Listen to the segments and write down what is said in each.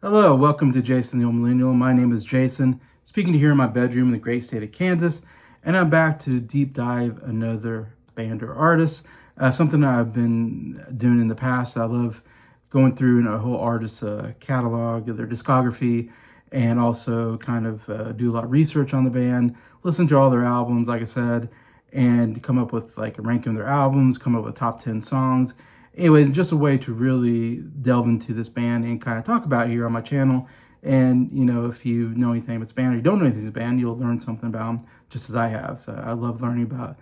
Hello, welcome to Jason the Old Millennial. My name is Jason, speaking to you here in my bedroom in the great state of Kansas, and I'm back to deep dive another band or artist, something that I've been doing in the past. I love going through a whole artist's catalog of their discography, and also kind of do a lot of research on the band, listen to all their albums, like I said, and come up with like a ranking of their albums, come up with top 10 songs. Anyways, just a way to really delve into this band and kind of talk about it here on my channel. And, you know, if you know anything about this band or you don't know anything about this band, you'll learn something about them just as I have. So I love learning about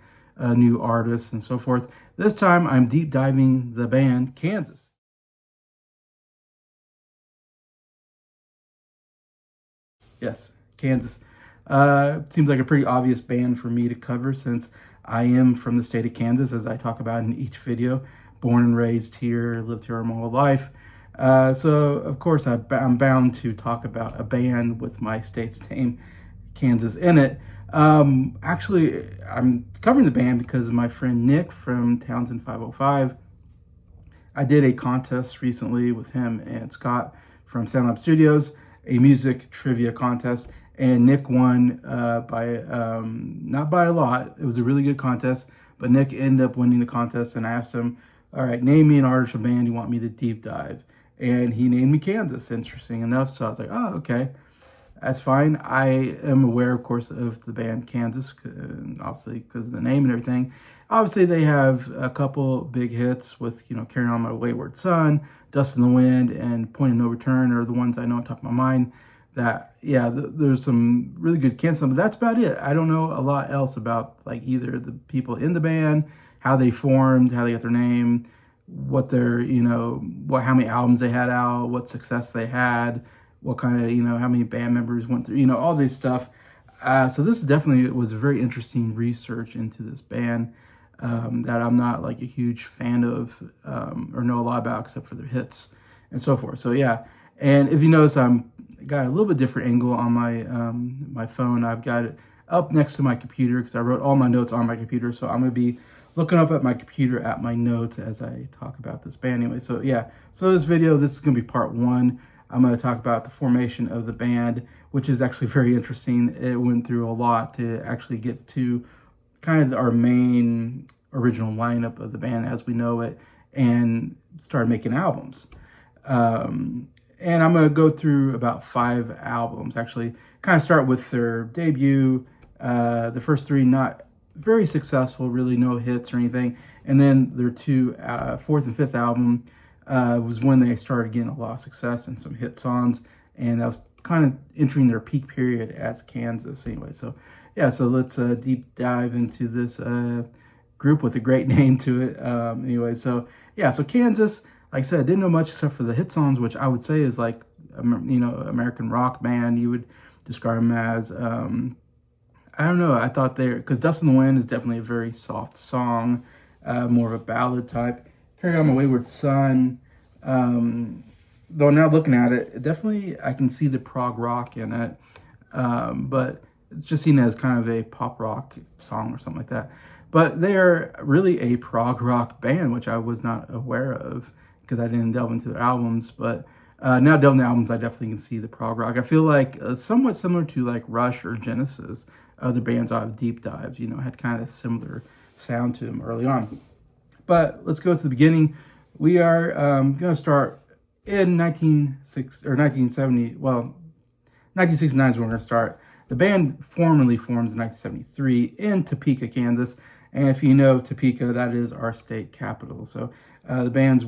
new artists and so forth. This time I'm deep diving the band Kansas. Yes, Kansas. Seems like a pretty obvious band for me to cover since I am from the state of Kansas, as I talk about in each video. Born and raised here, lived here my whole life. So, of course, I'm bound to talk about a band with my state's name, Kansas, in it. Actually, I'm covering the band because of my friend Nick from Townsend 505. I did a contest recently with him and Scott from Soundlab Studios, a music trivia contest, and Nick won by not by a lot. It was a really good contest, but Nick ended up winning the contest, and I asked him, all right, name me an artist or band you want me to deep dive. And he named me Kansas, interesting enough. So I was like, oh, okay, that's fine. I am aware, of course, of the band Kansas, obviously because of the name and everything. Obviously, they have a couple big hits with, you know, Carry On My Wayward Son, Dust in the Wind, and Point of No Return are the ones I know on top of my mind. That, yeah, there's some really good Kansas, but that's about it. I don't know a lot else about, like, either the people in the band, how they formed, how they got their name, what their, you know, how many albums they had out, what success they had, what kind of, you know, how many band members went through, you know, all this stuff. So this definitely was very interesting research into this band that I'm not like a huge fan of or know a lot about except for their hits and so forth. So yeah, and if you notice, I'm got a little bit different angle on my my phone. I've got it up next to my computer because I wrote all my notes on my computer. So I'm gonna be looking up at my computer at my notes as I talk about this band anyway. So yeah, so this video, this is gonna be part one. I'm gonna talk about the formation of the band, which is actually very interesting. It went through a lot to actually get to kind of our main original lineup of the band as we know it and started making albums. And I'm going to go through about 5 albums, actually kind of start with their debut, the first 3 not very successful, really no hits or anything. And then their 2, 4th and 5th album was when they started getting a lot of success and some hit songs. And that was kind of entering their peak period as Kansas anyway. So yeah, so let's deep dive into this group with a great name to it. Anyway, so yeah, so Kansas, like I said, I didn't know much except for the hit songs, which I would say is like, you know, American rock band. You would describe them as, I don't know. I thought because Dust in the Wind is definitely a very soft song, more of a ballad type. Carry On My Wayward Son, though now looking at it, definitely I can see the prog rock in it, but it's just seen as kind of a pop rock song or something like that. But they are really a prog rock band, which I was not aware of because I didn't delve into their albums. But now delving into albums, I definitely can see the prog rock. I feel like somewhat similar to like Rush or Genesis, other bands I've deep dived, you know, had kind of similar sound to them early on. But let's go to the beginning. We are going to start in 1970. Well, 1969 is when we're going to start. The band formally forms in 1973 in Topeka, Kansas. And if you know Topeka, that is our state capital. So the band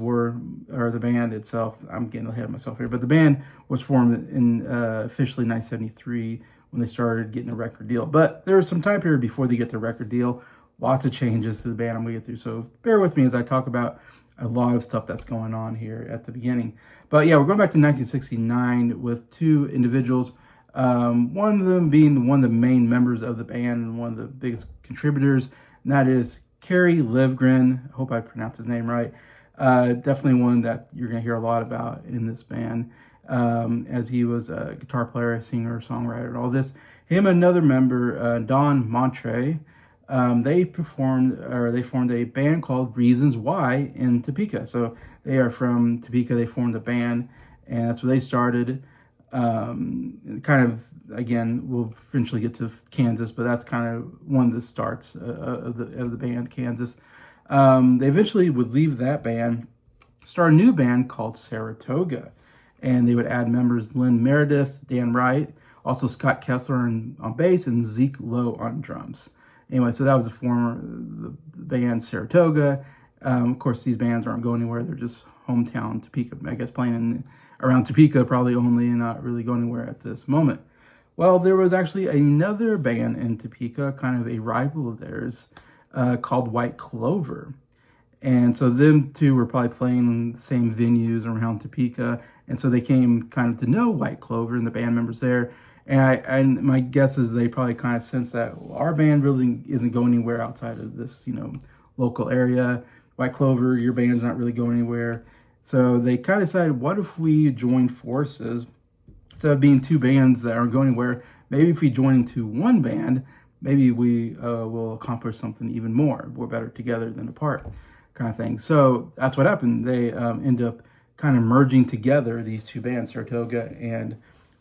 itself, I'm getting ahead of myself here, but the band was formed in officially 1973 when they started getting a record deal. But there was some time period before they get the record deal. Lots of changes to the band I'm going to get through. So bear with me as I talk about a lot of stuff that's going on here at the beginning. But yeah, we're going back to 1969 with 2 individuals. One of them being one of the main members of the band and one of the biggest contributors, and that is Kerry Livgren. I hope I pronounced his name right. Definitely one that you're going to hear a lot about in this band, as he was a guitar player, singer, songwriter, and all this. Him and another member, Don Montre, they formed a band called Reasons Why in Topeka. So they are from Topeka. They formed a band, and that's where they started. Kind of, again, we'll eventually get to Kansas, but that's kind of one of the starts of the band Kansas. They eventually would leave that band, start a new band called Saratoga, and they would add members Lynn Meredith, Dan Wright, also Scott Kessler on bass, and Zeke Lowe on drums. Anyway, so that was the band Saratoga. Of course, these bands aren't going anywhere. They're just hometown Topeka, I guess, playing around Topeka probably only, and not really going anywhere at this moment. Well, there was actually another band in Topeka, kind of a rival of theirs, called White Clover. And so them two were probably playing in the same venues around Topeka, and so they came kind of to know White Clover and the band members there. And my guess is they probably kind of sensed that our band really isn't going anywhere outside of this, local area. White Clover, your band's not really going anywhere. So they kind of decided, what if we join forces? Instead of being two bands that aren't going anywhere, maybe if we join into one band, maybe we will accomplish something even more. We're better together than apart, kind of thing. So that's what happened. They end up kind of merging together, these two bands, Saratoga and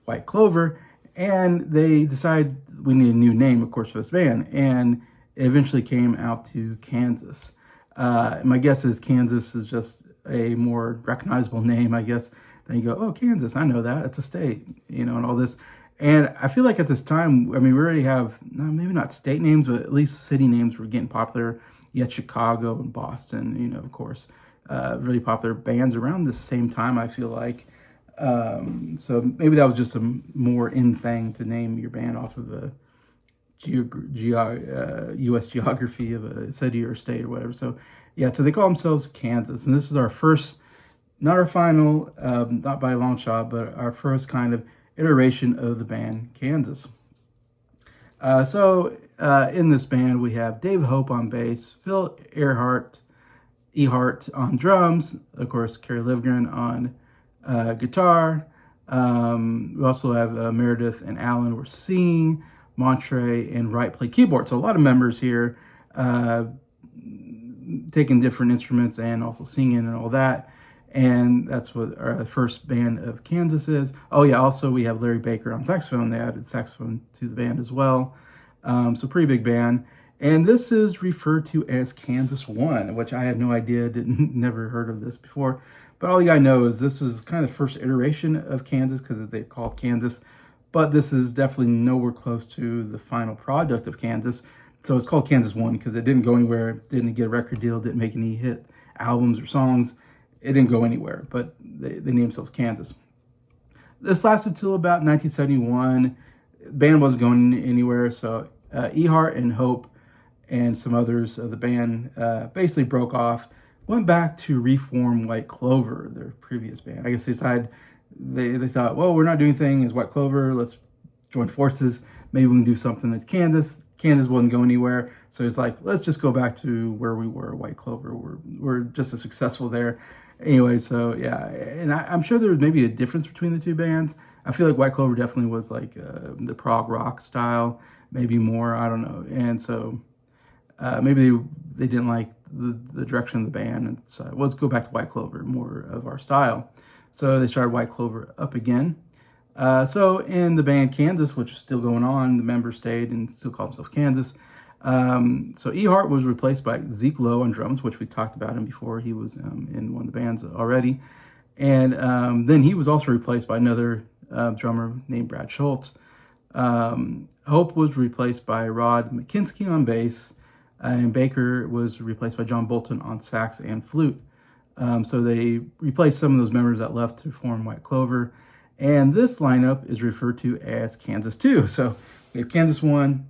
White Clover, and they decide we need a new name, of course, for this band, and it eventually came out to Kansas. My guess is Kansas is just a more recognizable name, I guess. Then you go, oh, Kansas, I know that. It's a state, and all this. And I feel like at this time, we already have, maybe not state names, but at least city names were getting popular. You had Chicago and Boston, of course, really popular bands around the same time, I feel like. So maybe that was just a more in thing to name your band off of the U.S. geography of a city or state or whatever. So yeah, so they call themselves Kansas, and this is our first, not our final, not by a long shot, but our first kind of iteration of the band Kansas. So in this band we have Dave Hope on bass, Phil Ehart on drums, of course Kerry Livgren on guitar. We also have Meredith and Alan were singing, Montre and Wright play keyboard. So a lot of members here taking different instruments and also singing and all that. And that's what our first band of Kansas is. Oh yeah, also we have Larry Baker on saxophone. They added saxophone to the band as well. So pretty big band. And this is referred to as Kansas 1, which I had no idea, never heard of this before. But all you gotta know is this is kind of the first iteration of Kansas because they called Kansas. But this is definitely nowhere close to the final product of Kansas. So it's called Kansas 1 because it didn't go anywhere, didn't get a record deal, didn't make any hit albums or songs. It didn't go anywhere, but they named themselves Kansas. This lasted till about 1971. The band wasn't going anywhere, so Ehart and Hope and some others of the band basically broke off, went back to reform White Clover, their previous band. I guess they decided, they thought, well, we're not doing anything as White Clover, let's join forces. Maybe we can do something at Kansas. Kansas wasn't going anywhere, so it's like, let's just go back to where we were, White Clover. We're just as successful there. Anyway, so yeah, and I'm sure there was maybe a difference between the two bands. I feel like White Clover definitely was like the prog rock style, maybe more, I don't know. And so maybe they didn't like the direction of the band, and so let's go back to White Clover, more of our style. So they started White Clover up again. So in the band Kansas, which is still going on, the members stayed and still called themselves Kansas. So Ehart was replaced by Zeke Lowe on drums, which we talked about him before. He was in one of the bands already. And then he was also replaced by another drummer named Brad Schultz. Hope was replaced by Rod McKinsky on bass, and Baker was replaced by John Bolton on sax and flute. So they replaced some of those members that left to form White Clover. And this lineup is referred to as Kansas 2. So we have Kansas 1,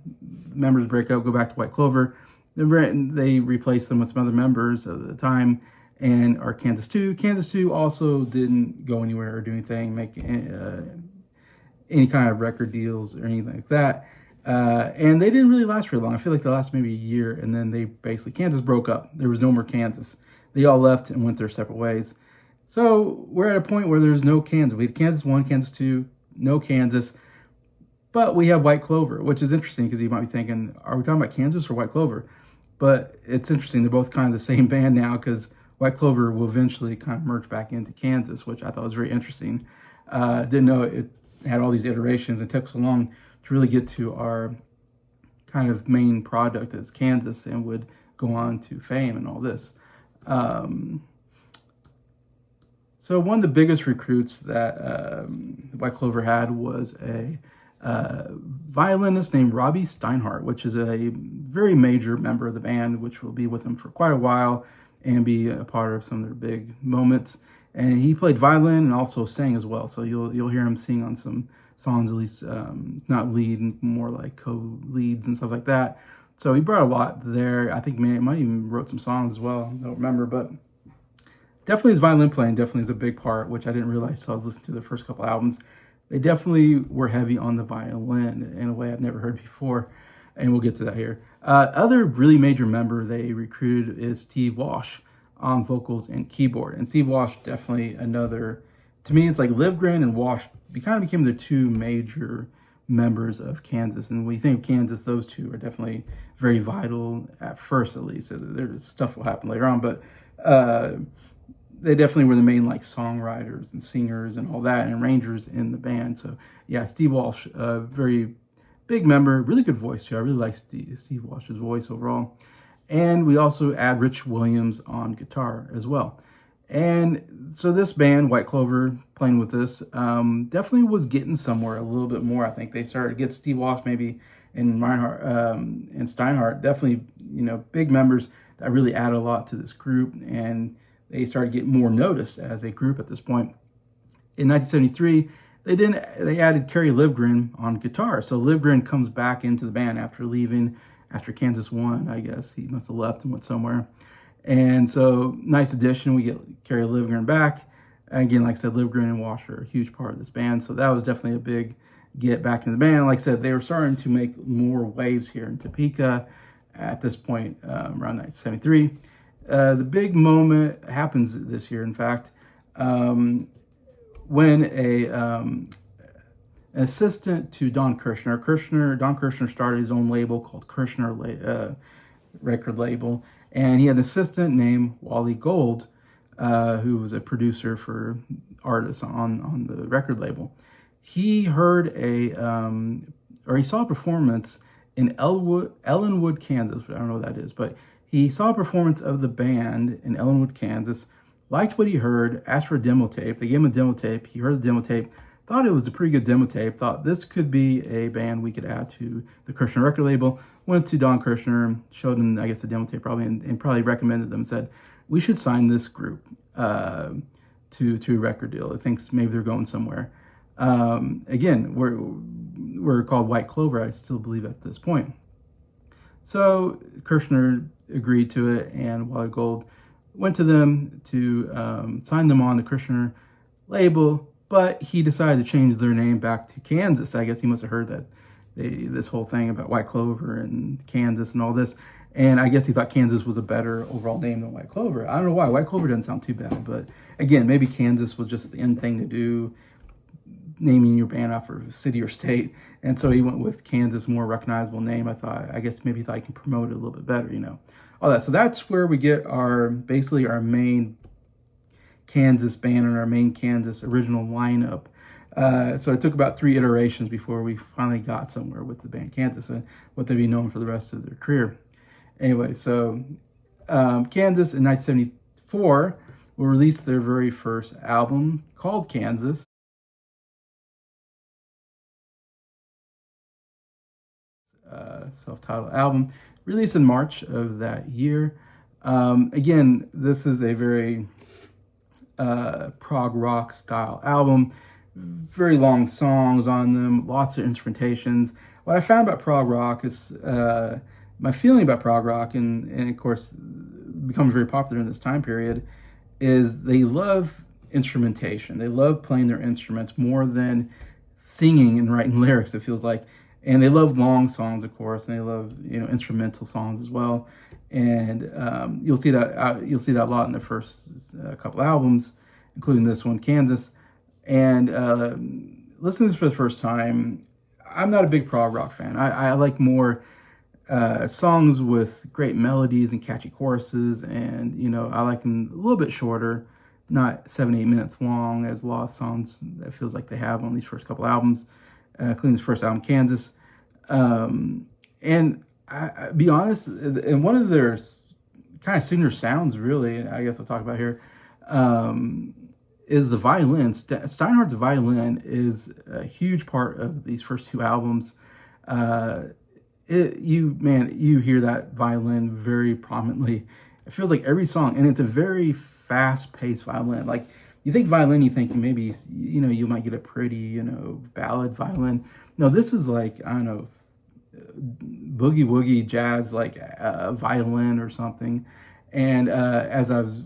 members break up, go back to White Clover. Then they replace them with some other members at the time and are Kansas 2. Kansas 2 also didn't go anywhere or do anything, make any kind of record deals or anything like that. And they didn't really last very long. I feel like they lasted maybe a year, and then they basically, Kansas broke up. There was no more Kansas. They all left and went their separate ways. So we're at a point where there's no Kansas. We have Kansas 1, Kansas 2, no Kansas. But we have White Clover, which is interesting because you might be thinking, are we talking about Kansas or White Clover? But it's interesting. They're both kind of the same band now because White Clover will eventually kind of merge back into Kansas, which I thought was very interesting. Didn't know it had all these iterations and took so long to really get to our kind of main product as Kansas, and would go on to fame and all this. So one of the biggest recruits that White Clover had was a violinist named Robbie Steinhardt, which is a very major member of the band, which will be with them for quite a while and be a part of some of their big moments. And he played violin and also sang as well. So you'll hear him sing on some songs, at least not lead, more like co-leads and stuff like that. So he brought a lot there. I think might even wrote some songs as well. I don't remember, but definitely his violin playing definitely is a big part, which I didn't realize until I was listening to the first couple albums. They definitely were heavy on the violin in a way I've never heard before, and we'll get to that here. Other really major member they recruited is Steve Walsh on vocals and keyboard. And Steve Walsh, definitely another, to me, it's like Livgren and Walsh kind of became the two major members of Kansas. And when you think of Kansas, those two are definitely very vital at first, at least. There's stuff will happen later on, but they definitely were the main like songwriters and singers and all that, and arrangers in the band. So yeah, Steve Walsh, very big member, really good voice too. I really like Steve Walsh's voice overall. And we also add Rich Williams on guitar as well. And so this band, White Clover, playing with this, definitely was getting somewhere a little bit more. I think they started to get Steve Walsh maybe and Reinhardt and Steinhardt, definitely, big members that really added a lot to this group. And they started getting more noticed as a group at this point. In 1973, they added Kerry Livgren on guitar. So Livgren comes back into the band after Kansas won, I guess. He must have left and went somewhere. And so, nice addition. We get Kerry Livgren back. Again, like I said, Livgren and Walsh are a huge part of this band. So that was definitely a big get back in the band. Like I said, they were starting to make more waves here in Topeka at this point, around 1973. The big moment happens this year, in fact, when an assistant to Don Kirshner started his own label called Kirshner record label, and he had an assistant named Wally Gold, who was a producer for artists on the record label. He heard he saw a performance in Ellenwood, Kansas. I don't know what that is, but he saw a performance of the band in Ellenwood, Kansas, liked what he heard, asked for a demo tape. They gave him a demo tape. He heard the demo tape, thought it was a pretty good demo tape, thought this could be a band we could add to the Kirshner record label, went to Don Kirshner, showed him, I guess, the demo tape probably, and probably recommended them, said, we should sign this group to a record deal. I think maybe they're going somewhere. Again, we're called White Clover, I still believe at this point. So Kirshner agreed to it, and Wally Gold went to them to sign them on the Kirshner label, but he decided to change their name back to Kansas. I guess he must have heard that this whole thing about White Clover and Kansas and all this, and I guess he thought Kansas was a better overall name than White Clover. I don't know why. White Clover doesn't sound too bad, but again, maybe Kansas was just the end thing to do, naming your band after a city or state, and so he went with Kansas, more recognizable name. I guess maybe he thought he could promote it a little bit better, all that. So that's where we get basically our main Kansas band and our main Kansas original lineup. So it took about 3 iterations before we finally got somewhere with the band Kansas and what they'd be known for the rest of their career. Anyway, so Kansas in 1974 will release their very first album called Kansas. Self-titled album, released in March of that year. Again, this is a very prog rock style album, very long songs on them, lots of instrumentations. What I found about prog rock is my feeling about prog rock, and of course becomes very popular in this time period, is they love instrumentation. They love playing their instruments more than singing and writing lyrics, it feels like. And they love long songs, of course, and they love instrumental songs as well. And you'll see that a lot in the first couple albums, including this one, Kansas. And listening to this for the first time, I'm not a big prog rock fan. I like more songs with great melodies and catchy choruses, and I like them a little bit shorter, not 7-8 minutes long as a lot of songs that feels like they have on these first couple albums, including this first album, Kansas. And I be honest, and one of their kind of signature sounds, really, I guess I'll talk about here, is the violin. Steinhardt's violin is a huge part of these first two albums. You hear that violin very prominently. It feels like every song, and it's a very fast-paced violin. Like, you think violin, you think maybe, you might get a pretty, ballad violin. No, this is like, I don't know, boogie-woogie jazz, like a violin or something. And as I was,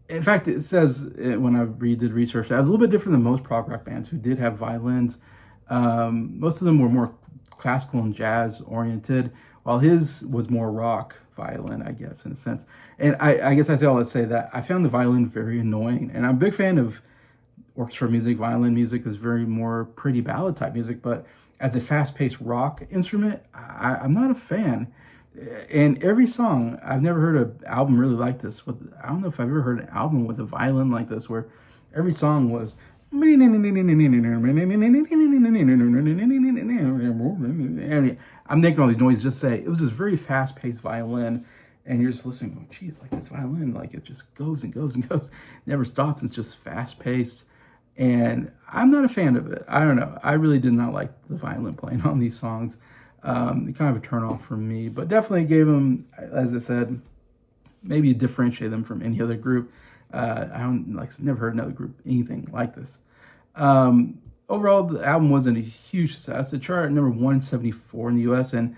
in fact, it says when I did research, that was a little bit different than most prog rock bands who did have violins. Most of them were more classical and jazz oriented, while his was more rock violin, I guess, in a sense. And I guess I say all that to say that I found the violin very annoying. And I'm a big fan of orchestra music. Violin music is very more pretty ballad type music, but as a fast-paced rock instrument, I'm not a fan. And every song, I've never heard an album really like this. I don't know if I've ever heard an album with a violin like this, where every song was I'm making all these noises. Just say it was just very fast-paced violin, and you're just listening. Oh, geez, like this violin, like it just goes and goes and goes, never stops. It's just fast-paced, and I'm not a fan of it. I don't know. I really did not like the violin playing on these songs. Kind of a turn off for me, but definitely gave them, as I said, maybe differentiate them from any other group. Never heard another group anything like this. Overall, the album wasn't a huge success. It charted at number 174 in the U.S. And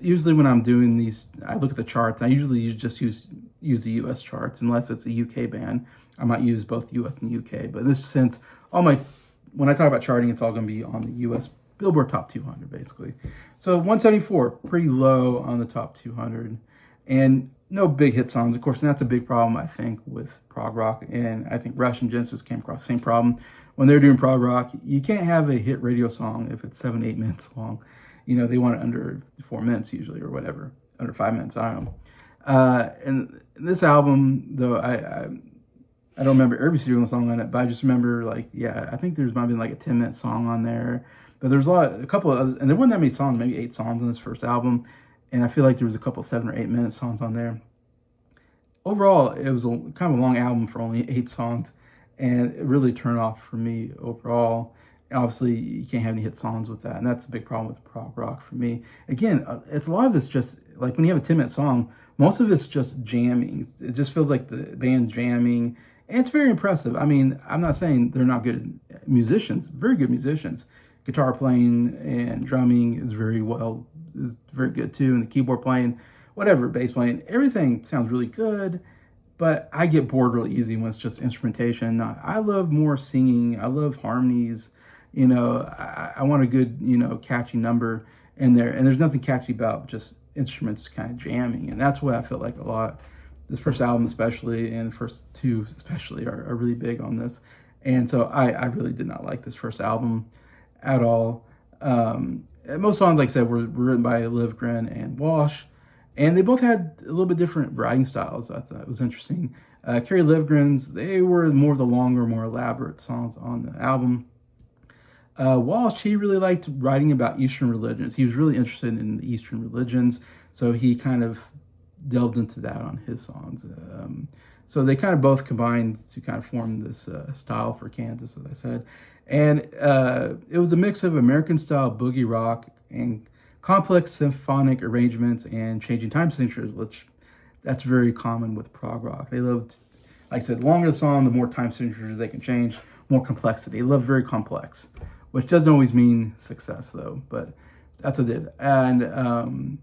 usually when I'm doing these, I look at the charts. I usually just use the U.S. charts, unless it's a U.K. band. I might use both U.S. and U.K. But in this sense, when I talk about charting, it's all going to be on the U.S. Billboard Top 200, basically. So 174, pretty low on the Top 200. And no big hit songs, of course, and that's a big problem, I think, with prog rock. And I think Rush and Genesis came across the same problem. When they're doing prog rock, you can't have a hit radio song if it's 7-8 minutes long. They want it under 4 minutes usually, or whatever, under 5 minutes, I don't know. And this album, though, I don't remember every single song on it, but I just remember, I think there's might have been like a 10-minute song on there. But there's a couple of others, and there weren't that many songs, maybe 8 songs on this first album. And I feel like there was a couple 7 or 8 minute songs on there. Overall, it was kind of a long album for only 8 songs, and it really turned off for me overall. Obviously, you can't have any hit songs with that, and that's a big problem with prog rock for me. Again, it's a lot of it's just, like when you have a 10-minute song, most of it's just jamming. It just feels like the band jamming, and it's very impressive. I mean, I'm not saying they're not good musicians, very good musicians. Guitar playing and drumming is very good too, and the keyboard playing, whatever, bass playing, everything sounds really good, but I get bored really easy when it's just instrumentation. I love more singing. I love harmonies. I want a good, catchy number in there, and there's nothing catchy about just instruments kind of jamming, and that's what I felt like a lot. This first album especially, and the first two especially, are really big on this, and so I really did not like this first album at all. Most songs, like I said, were written by Livgren and Walsh, and they both had a little bit different writing styles. I thought it was interesting. Kerry Livgren's, they were more of the longer, more elaborate songs on the album. Walsh, he really liked writing about Eastern religions. He was really interested in the Eastern religions, so he kind of delved into that on his songs. So they kind of both combined to kind of form this style for Kansas, as I said. And it was a mix of American-style boogie rock and complex symphonic arrangements and changing time signatures, which that's very common with prog rock. They loved, like I said, the longer the song, the more time signatures they can change, more complexity. They love very complex, which doesn't always mean success, though, but that's what it did. And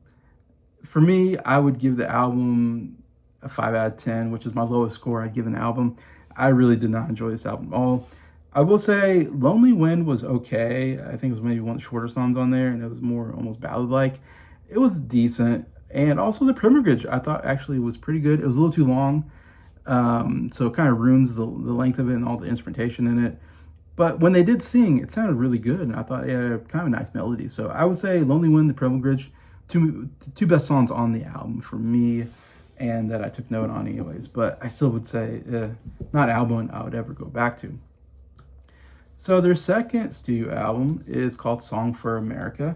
for me, I would give the album a 5 out of 10, which is my lowest score I'd give an album. I really did not enjoy this album at all. I will say Lonely Wind was okay. I think it was maybe one of the shorter songs on there, and it was more almost ballad-like. It was decent. And also the Primorgage, I thought actually was pretty good. It was a little too long, so it kind of ruins the length of it and all the instrumentation in it. But when they did sing, it sounded really good, and I thought it had a kind of nice melody. So I would say Lonely Wind, The Primal Bridge, two best songs on the album for me, and that I took note on anyways. But I still would say not an album I would ever go back to. So their second studio album is called Song for America.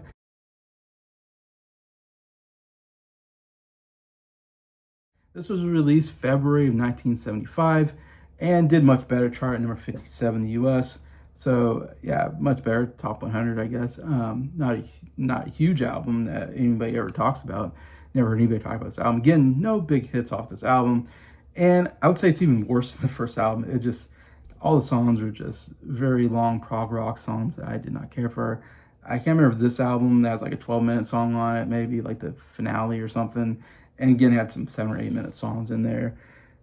This was released February of 1975 and did much better, chart at number 57 in the US. So yeah, much better, top 100, I guess. Not a huge album that anybody ever talks about. Never heard anybody talk about this album. Again, no big hits off this album. And I would say it's even worse than the first album. It just, all the songs are just very long prog rock songs that I did not care for. I can't remember if this album that has like a 12-minute song on it, maybe like the finale or something. And again, had some 7 or 8 minute songs in there.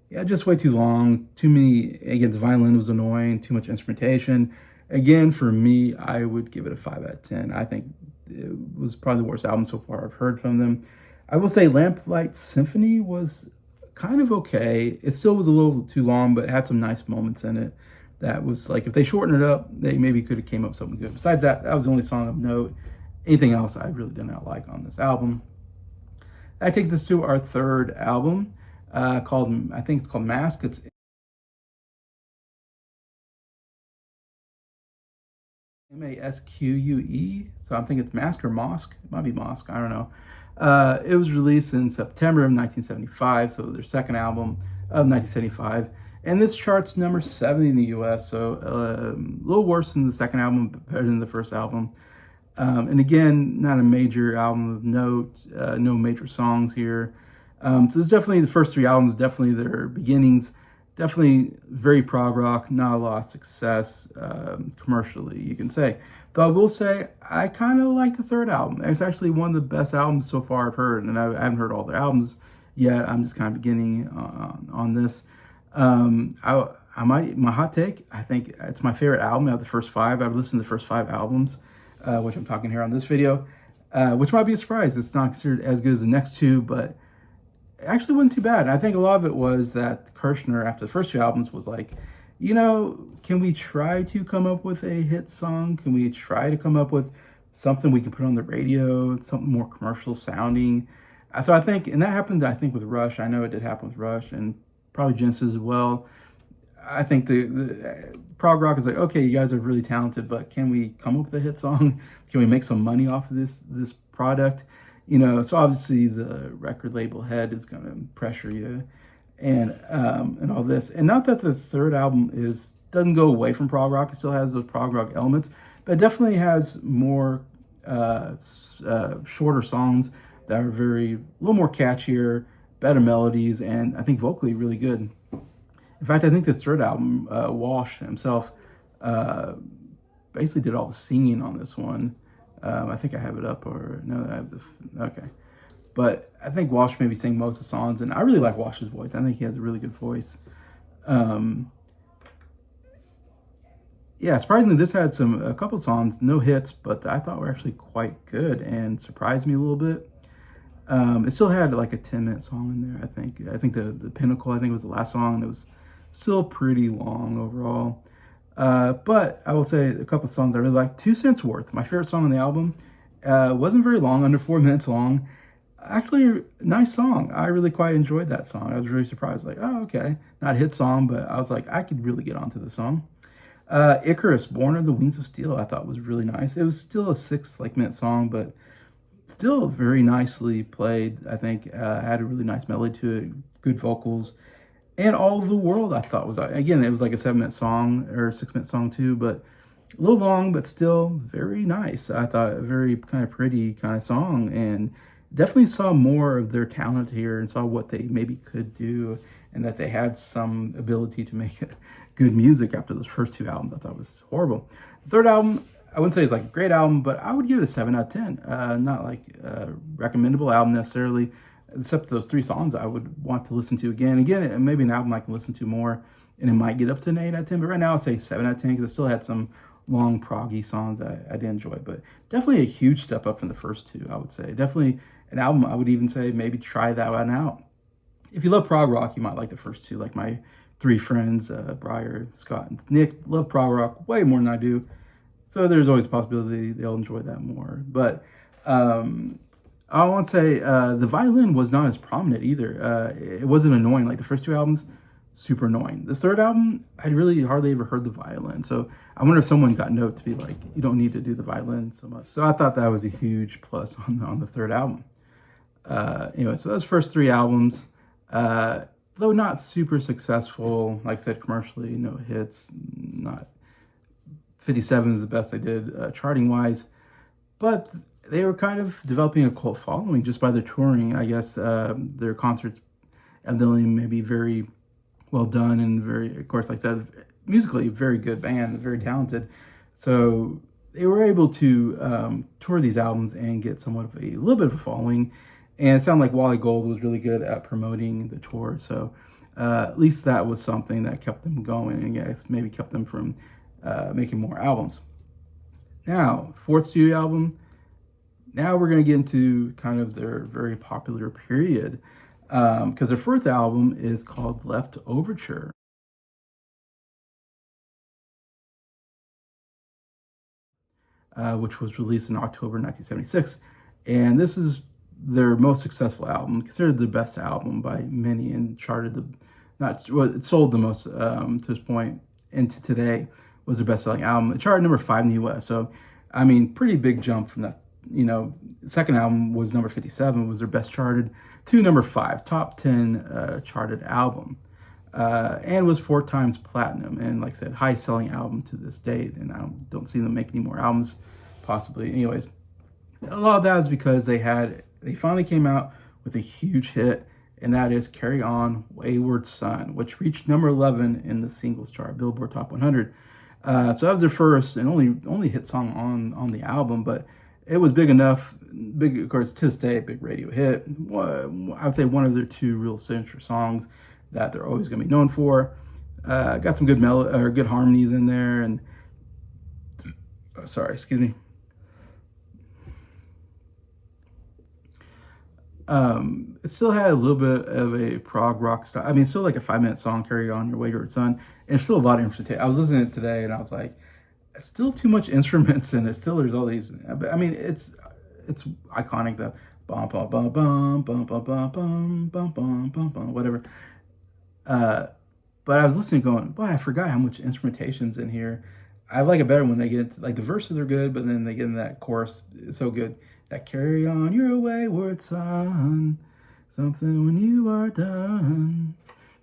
Yeah, just way too long. Too many, again, the violin was annoying, too much instrumentation. Again, for me, I would give it a 5 out of 10. I think it was probably the worst album so far I've heard from them. I will say Lamplight Symphony was kind of okay. It still was a little too long, but it had some nice moments in it. That was like, if they shortened it up, they maybe could have came up with something good. Besides that, that was the only song of note. Anything else I really did not like on this album. That takes us to our third album, called, I think it's called Mask. It's Masque, so I'm thinking it's Mask or Mosque. It might be Mosque, I don't know. It was released in September of 1975, so their second album of 1975. And this charts number 70 in the US, so a little worse than the second album, but better than the first album. And again, not a major album of note, no major songs here. So there's definitely, the first 3 albums, definitely their beginnings, definitely very prog rock, not a lot of success commercially, you can say. Though I will say, I kind of like the third album. It's actually one of the best albums so far I've heard, and I haven't heard all their albums yet. I'm just kind of beginning on this. My hot take, I think it's my favorite album out of the first 5. I've listened to the first 5 albums, which I'm talking here on this video, which might be a surprise. It's not considered as good as the next 2, but it actually wasn't too bad. And I think a lot of it was that Kirshner, after the first 2 albums, was like, you know, can we try to come up with a hit song? Can we try to come up with something we can put on the radio, something more commercial sounding? So I think, and that happened, I think, with Rush. I know it did happen with Rush, and probably Genesis as well. I think the prog rock is like, okay, you guys are really talented, but can we come up with a hit song? Can we make some money off of this product? You know, so obviously the record label head is going to pressure you, and all this. And not that the third album doesn't go away from prog rock; it still has those prog rock elements, but it definitely has more shorter songs that are a little more catchier, better melodies, and I think vocally really good. In fact, I think the third album, Walsh himself, basically did all the singing on this one. I think I have it up, or no, I have okay. But I think Walsh maybe sang most of the songs, and I really like Walsh's voice. I think he has a really good voice. Yeah, surprisingly, this had a couple songs, no hits, but I thought were actually quite good and surprised me a little bit. It still had like a 10-minute song in there, I think. I think the Pinnacle, I think, was the last song, and it was still pretty long overall. But I will say a couple of songs I really like. 2 Cents Worth, my favorite song on the album. Wasn't very long, under 4 minutes long. Actually, nice song. I really quite enjoyed that song. I was really surprised, like, oh, okay. Not a hit song, but I was like, I could really get onto the song. Icarus, Born of the Wings of Steel, I thought was really nice. It was still a 6-minute song, but still very nicely played. I think had a really nice melody to it, good vocals. And All of the World, I thought was, again, it was like a 7-minute song, or a 6-minute song too, but a little long, but still very nice. I thought a very kind of pretty kind of song, and definitely saw more of their talent here and saw what they maybe could do, and that they had some ability to make good music after those first 2 albums. I thought was horrible. The third album, I wouldn't say it's like a great album, but I would give it a 7 out of 10. Not like a recommendable album necessarily, except those 3 songs I would want to listen to again. Again, maybe an album I can listen to more, and it might get up to an 8 out of 10. But right now, I'll say 7 out of 10 because it still had some long proggy songs I did enjoy. But definitely a huge step up from the first 2, I would say. Definitely an album I would even say maybe try that one out. If you love prog rock, you might like the first 2. Like my three friends, Briar, Scott, and Nick, love prog rock way more than I do. So there's always a possibility they'll enjoy that more. But I want to say the violin was not as prominent either. It wasn't annoying like the first two albums. Super annoying. This third album, I really hardly ever heard the violin. So I wonder if someone got note to be like, you don't need to do the violin so much. So I thought that was a huge plus on the third album. Anyway, so those first three albums, though not super successful, like I said, commercially, no hits, not 57 is the best they did charting wise, but they were kind of developing a cult following just by their touring. I guess their concerts evidently maybe very well done and very, of course, like I said, musically very good band, very talented. So they were able to tour these albums and get somewhat of a little bit of a following. And it sounded like Wally Gold was really good at promoting the tour. So at least that was something that kept them going and I guess maybe kept them from making more albums. Now, fourth studio album. Now we're going to get into kind of their very popular period. Because their fourth album is called Left Overture. Which was released in October 1976. And this is their most successful album, considered the best album by many, and charted it sold the most to this point, and to today was their best-selling album. It charted number 5 in the US. So, I mean, pretty big jump from that. Second album was number 57, was their best charted, to number 5, top 10 charted album, and was 4 times platinum, and like I said, highest selling album to this date, and I don't see them make any more albums, possibly. Anyways, a lot of that is because they finally came out with a huge hit, and that is Carry On, Wayward Son, which reached number 11 in the singles chart, Billboard Top 100. So that was their first and only hit song on the album, but it was big enough, of course, to this day, big radio hit. I would say one of their 2 real signature songs that they're always going to be known for. Got some good good harmonies in there, and excuse me. It still had a little bit of a prog rock style. I mean, it's still like a 5-minute song, Carry On, Your Wayward Son, and still a lot of instrumentation. I was listening to it today, and I was like, still too much instruments, and there's all these. I mean, it's iconic, the bum bum bum bum bum bum bum bum bum bum bum bum whatever. But I was listening, going, boy, I forgot how much instrumentation's in here. I like it better when they get like the verses are good, but then they get in that chorus, it's so good. That Carry On, Your Wayward Son, something when you are done,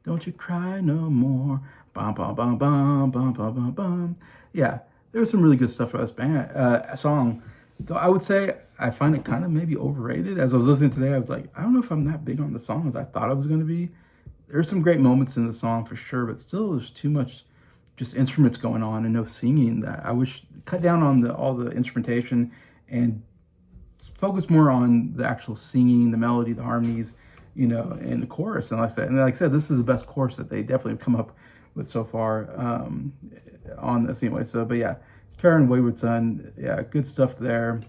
don't you cry no more. Bum bum bum bum bum bum bum bum. Yeah. There was some really good stuff for this song. Though I would say I find it kind of maybe overrated. As I was listening today, I was like, I don't know if I'm that big on the song as I thought I was going to be. There's some great moments in the song for sure, but still there's too much just instruments going on and no singing. That I wish cut down on all the instrumentation and focus more on the actual singing, the melody, the harmonies, and the chorus. And like I said, this is the best chorus that they definitely have come up with so far on this anyway. So, but yeah, Carry On, Wayward Son, yeah, good stuff there.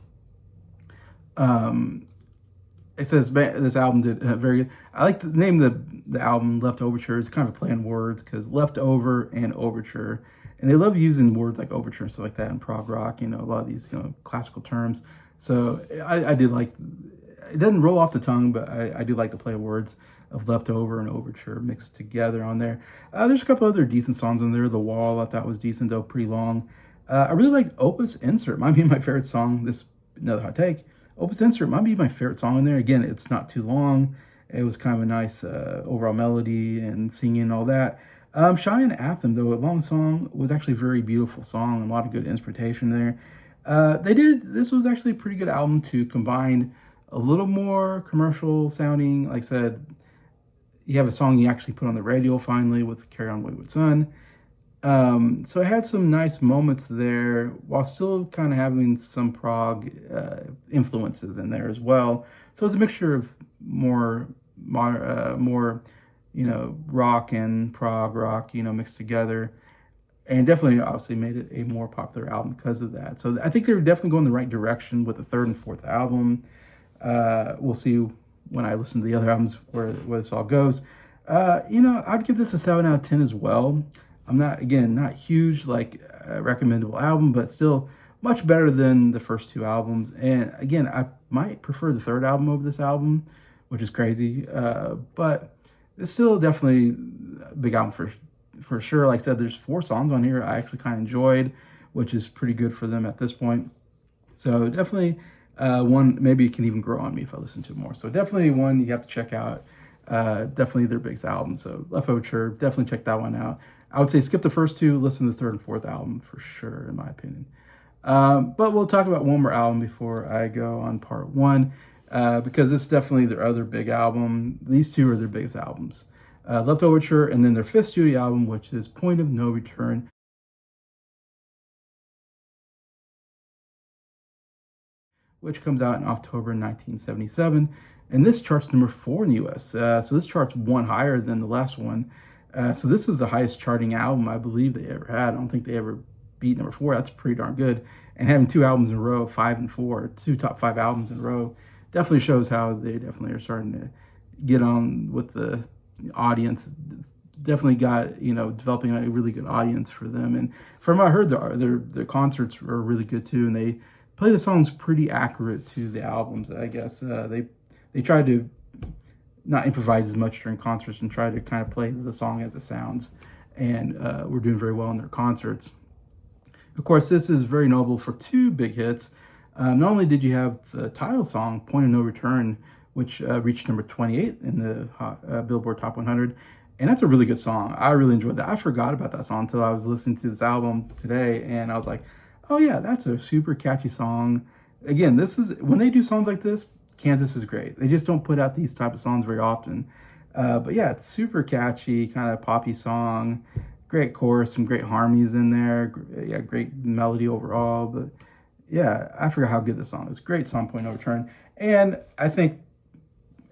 It says this album did very good. I like the name of the album, Left Overture. It's kind of a play on words because leftover and overture, and they love using words like overture and stuff like that in prog rock. A lot of these classical terms. So I did like. It doesn't roll off the tongue, but I do like the play of words of leftover and overture mixed together on there. There's a couple other decent songs on there. The Wall, I thought was decent, though pretty long. I really like Opus Insert. Might be my favorite song. This another hot take. Opus Insert might be my favorite song in there. Again, it's not too long. It was kind of a nice overall melody and singing and all that. Cheyenne Anthem, though, a long song, was actually a very beautiful song. A lot of good instrumentation there. This was actually a pretty good album to combine a little more commercial sounding. Like I said, you have a song you actually put on the radio finally with Carry On, Wayward Son. So it had some nice moments there while still kind of having some prog influences in there as well. So it's a mixture of more rock and prog rock, mixed together. And definitely, obviously, made it a more popular album because of that. So I think they're definitely going the right direction with the third and fourth album. We'll see when I listen to the other albums where this all goes. I'd give this a 7 out of 10 as well. I'm not, again, not huge, like a recommendable album, but still much better than the first two albums. And again, I might prefer the third album over this album, which is crazy. But it's still definitely a big album for sure. Like I said, there's 4 songs on here I actually kind of enjoyed, which is pretty good for them at this point. So definitely one, maybe it can even grow on me if I listen to it more. So definitely one you have to check out. Definitely their biggest album. So Left Overture, definitely check that one out. I would say skip the first two, listen to the third and fourth album for sure, in my opinion. But we'll talk about one more album before I go on part one, because it's definitely their other big album. These two are their biggest albums. Left Overture, and then their 5th studio album, which is Point of No Return, which comes out in October 1977. And this charts number 4 in the US. So this charts one higher than the last one. So this is the highest charting album I believe they ever had. I don't think they ever beat number 4. That's pretty darn good. And having 2 albums in a row, 5 and 4, 2 top 5 albums in a row, definitely shows how they definitely are starting to get on with the audience. Definitely got, developing a really good audience for them. And from what I heard, their concerts were really good too. And they play the songs pretty accurate to the albums, I guess. They try to not improvise as much during concerts and try to kind of play the song as it sounds. And we're doing very well in their concerts. Of course, this is very notable for 2 big hits. Not only did you have the title song, Point of No Return, which reached number 28 in the Billboard Top 100. And that's a really good song. I really enjoyed that. I forgot about that song until I was listening to this album today. And I was like, oh yeah, that's a super catchy song. Again, this is, when they do songs like this, Kansas is great. They just don't put out these type of songs very often. But yeah, it's super catchy, kind of poppy song. Great chorus, some great harmonies in there. Yeah, great melody overall. But yeah, I forgot how good this song is. Great song, Point of No Return. And I think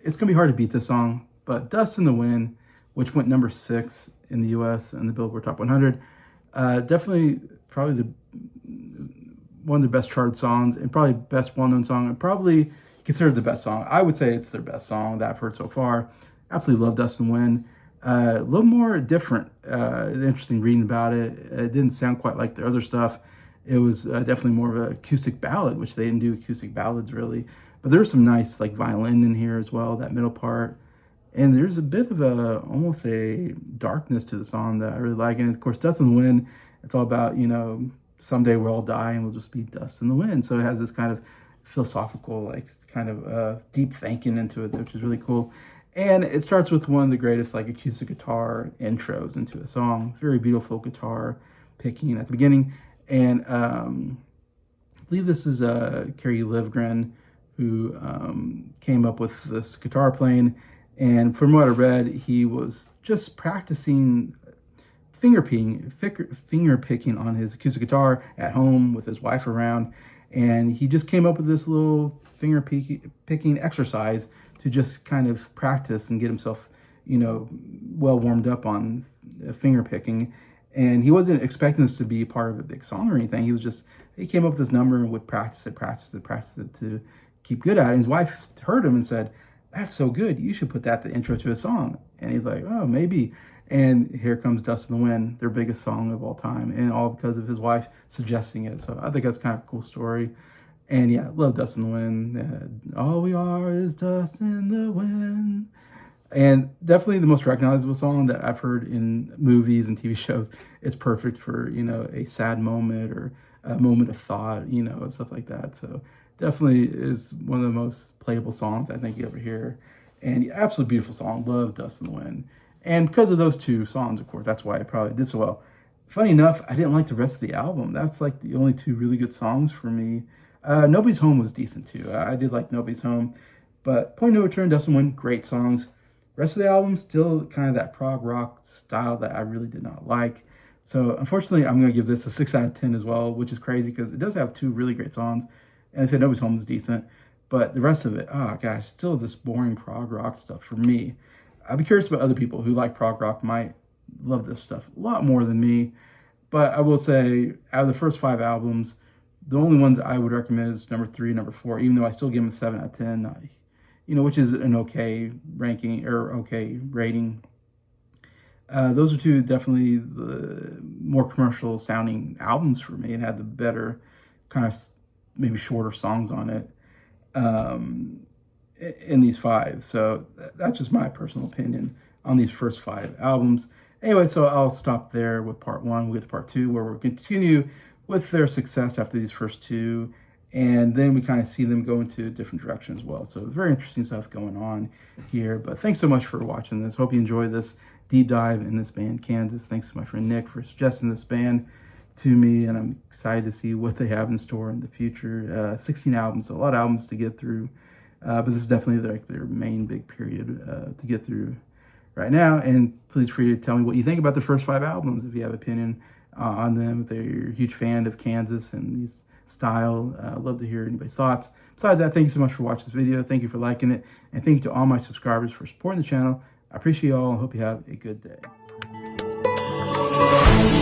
it's going to be hard to beat this song. But Dust in the Wind, which went number 6 in the US and the Billboard Top 100, definitely probably one of the best charted songs and probably best well-known song, and probably considered the best song. I would say it's their best song that I've heard so far. Absolutely love Dust and Wind. A little more different, interesting reading about it. It didn't sound quite like their other stuff. It was definitely more of an acoustic ballad, which they didn't do acoustic ballads really. But there's some nice like violin in here as well, that middle part. And there's a bit of almost a darkness to the song that I really like. And of course, Dust in the Wind, it's all about, someday we'll all die and we'll just be dust in the wind. So it has this kind of philosophical, like kind of deep thinking into it, which is really cool. And it starts with one of the greatest like acoustic guitar intros into a song. Very beautiful guitar picking at the beginning. And I believe this is Kerry Livgren who came up with this guitar playing. And from what I read, he was just practicing finger picking on his acoustic guitar at home with his wife around. And he just came up with this little finger picking exercise to just kind of practice and get himself, well warmed up on finger picking. And he wasn't expecting this to be part of a big song or anything. He came up with this number and would practice it to keep good at it. And his wife heard him and said, "That's so good. You should put that the intro to a song." And he's like, "Oh, maybe." And here comes Dust in the Wind, their biggest song of all time, and all because of his wife suggesting it. So I think that's kind of a cool story. And yeah, love Dust in the Wind. All we are is dust in the wind. And definitely the most recognizable song that I've heard in movies and TV shows. It's perfect for, a sad moment or a moment of thought, and stuff like that. So definitely is one of the most playable songs I think you ever hear. And absolutely beautiful song. Love Dust in the Wind. And because of those 2 songs, of course, that's why I probably did so well. Funny enough, I didn't like the rest of the album. That's like the only 2 really good songs for me. Nobody's Home was decent too. I did like Nobody's Home. But Point of No Return, Dust in the Wind, great songs. Rest of the album, still kind of that prog rock style that I really did not like. So unfortunately, I'm going to give this a 6 out of 10 as well, which is crazy because it does have 2 really great songs. And I said Nobody's Home is decent. But the rest of it, oh gosh, still this boring prog rock stuff for me. I'd be curious about other people who like prog rock might love this stuff a lot more than me. But I will say, out of the first 5 albums, the only ones I would recommend is number 3, number 4, even though I still give them a 7 out of 10, which is an okay ranking or okay rating. Those are two definitely the more commercial sounding albums for me, and had the better kind of maybe shorter songs on it in these five. So that's just my personal opinion on these first five albums. Anyway, so I'll stop there with part one. We'll get to part two, where we'll continue with their success after these first two, and then we kind of see them go into a different direction as well. So very interesting stuff going on here. But thanks so much for watching this. Hope you enjoyed this deep dive in this band, Kansas. Thanks to my friend Nick for suggesting this band to me, and I'm excited to see what they have in store in the future. 16 albums, so a lot of albums to get through, but this is definitely like their main big period to get through right now. And please free to tell me what you think about the first five albums, if you have an opinion on them, if you're a huge fan of Kansas and these style. I'd love to hear anybody's thoughts. Besides that, thank you so much for watching this video. Thank you for liking it, and thank you to all my subscribers for supporting the channel. I appreciate you all. I hope you have a good day.